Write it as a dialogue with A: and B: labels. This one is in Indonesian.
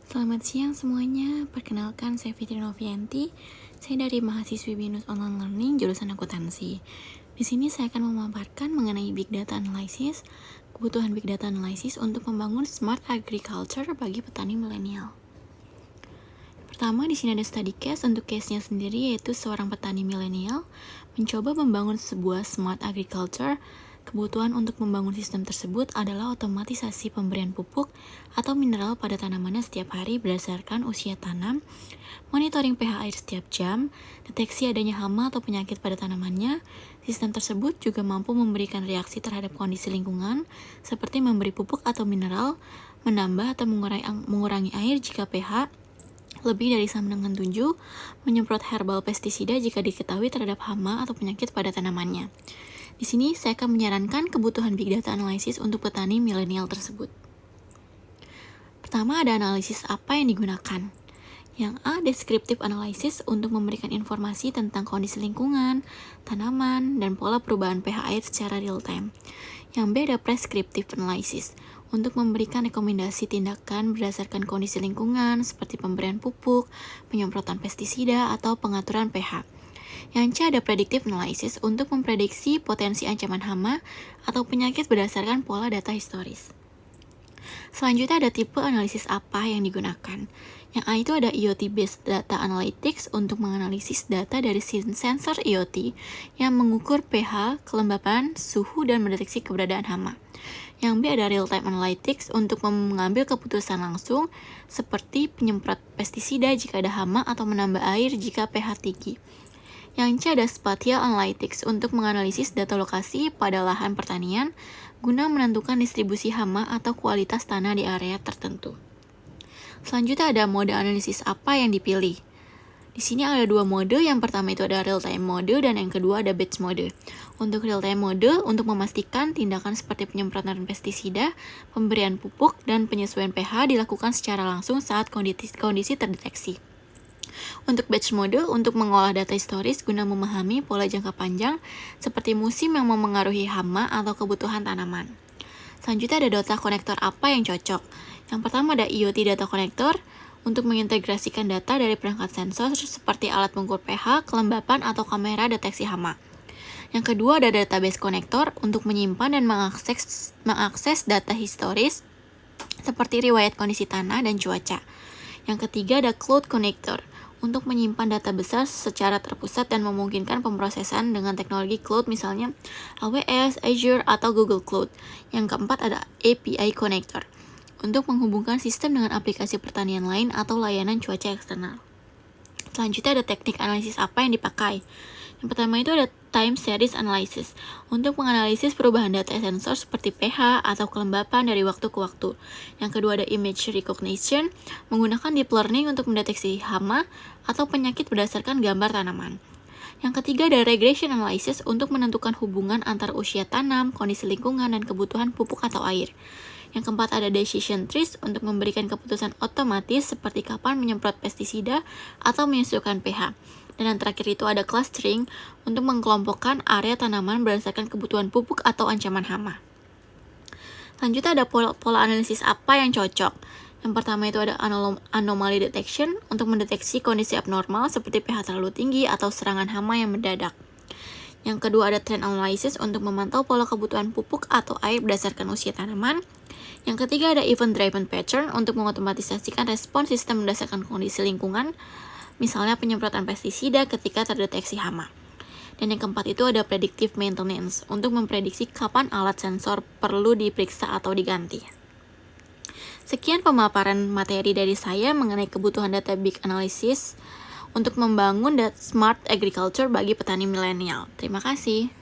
A: Selamat siang semuanya, perkenalkan saya Fitri Novianti. Saya dari mahasiswi BINUS Online Learning jurusan akuntansi. Di sini saya akan memaparkan mengenai Big Data Analysis, kebutuhan Big Data Analysis untuk membangun Smart Agriculture bagi petani milenial. Pertama, di sini ada study case. Untuk case-nya sendiri yaitu seorang petani milenial mencoba membangun sebuah Smart Agriculture. Kebutuhan untuk membangun sistem tersebut adalah otomatisasi pemberian pupuk atau mineral pada tanamannya setiap hari berdasarkan usia tanam, monitoring pH air setiap jam, deteksi adanya hama atau penyakit pada tanamannya. Sistem tersebut juga mampu memberikan reaksi terhadap kondisi lingkungan, seperti memberi pupuk atau mineral, menambah atau mengurangi air jika pH lebih dari sama dengan 7, menyemprot herbal pestisida jika diketahui terhadap hama atau penyakit pada tanamannya. Di sini saya akan menyarankan kebutuhan Big Data Analysis untuk petani milenial tersebut. Pertama, ada analisis apa yang digunakan. Yang A, descriptive analysis untuk memberikan informasi tentang kondisi lingkungan, tanaman, dan pola perubahan pH air secara real time. Yang B, ada prescriptive analysis untuk memberikan rekomendasi tindakan berdasarkan kondisi lingkungan seperti pemberian pupuk, penyemprotan pestisida, atau pengaturan pH. Yang C, ada predictive analysis untuk memprediksi potensi ancaman hama atau penyakit berdasarkan pola data historis. Selanjutnya ada tipe analisis apa yang digunakan. Yang A itu ada IoT Based Data Analytics untuk menganalisis data dari sensor IoT yang mengukur pH, kelembapan, suhu, dan mendeteksi keberadaan hama. Yang B ada Real Time Analytics untuk mengambil keputusan langsung seperti penyemprot pestisida jika ada hama atau menambah air jika pH tinggi. Yang C ada Spatial Analytics untuk menganalisis data lokasi pada lahan pertanian guna menentukan distribusi hama atau kualitas tanah di area tertentu. Selanjutnya ada mode analisis apa yang dipilih. Di sini ada dua mode, yang pertama itu ada real time mode dan yang kedua ada batch mode. Untuk real time mode, untuk memastikan tindakan seperti penyemprotan pestisida, pemberian pupuk, dan penyesuaian pH dilakukan secara langsung saat kondisi terdeteksi. Untuk batch mode, untuk mengolah data historis guna memahami pola jangka panjang seperti musim yang memengaruhi hama atau kebutuhan tanaman. Selanjutnya ada data konektor apa yang cocok. Yang pertama ada IoT Data Connector untuk mengintegrasikan data dari perangkat sensor seperti alat pengukur pH, kelembapan, atau kamera deteksi hama. Yang kedua ada Database Connector untuk menyimpan dan mengakses data historis seperti riwayat kondisi tanah dan cuaca. Yang ketiga ada Cloud Connector untuk menyimpan data besar secara terpusat dan memungkinkan pemrosesan dengan teknologi cloud misalnya AWS, Azure, atau Google Cloud. Yang keempat ada API Connector untuk menghubungkan sistem dengan aplikasi pertanian lain atau layanan cuaca eksternal. Selanjutnya ada teknik analisis apa yang dipakai. Yang pertama itu ada Time Series Analysis untuk menganalisis perubahan data sensor seperti pH atau kelembapan dari waktu ke waktu. Yang kedua ada Image Recognition menggunakan deep learning untuk mendeteksi hama atau penyakit berdasarkan gambar tanaman. Yang ketiga ada Regression Analysis untuk menentukan hubungan antara usia tanam, kondisi lingkungan, dan kebutuhan pupuk atau air. Yang keempat ada Decision Trees untuk memberikan keputusan otomatis seperti kapan menyemprot pestisida atau menyesuaikan pH. Dan yang terakhir itu ada Clustering untuk mengkelompokkan area tanaman berdasarkan kebutuhan pupuk atau ancaman hama. Selanjutnya ada pola analisis apa yang cocok. Yang pertama itu ada Anomaly Detection untuk mendeteksi kondisi abnormal seperti pH terlalu tinggi atau serangan hama yang mendadak. Yang kedua ada Trend Analysis untuk memantau pola kebutuhan pupuk atau air berdasarkan usia tanaman. Yang ketiga ada Event Driven Pattern untuk mengotomatisasikan respon sistem berdasarkan kondisi lingkungan, misalnya penyemprotan pestisida ketika terdeteksi hama. Dan yang keempat itu ada Predictive Maintenance untuk memprediksi kapan alat sensor perlu diperiksa atau diganti. Sekian pemaparan materi dari saya mengenai kebutuhan data Big Analysis untuk membangun Smart Agriculture bagi petani milenial. Terima kasih.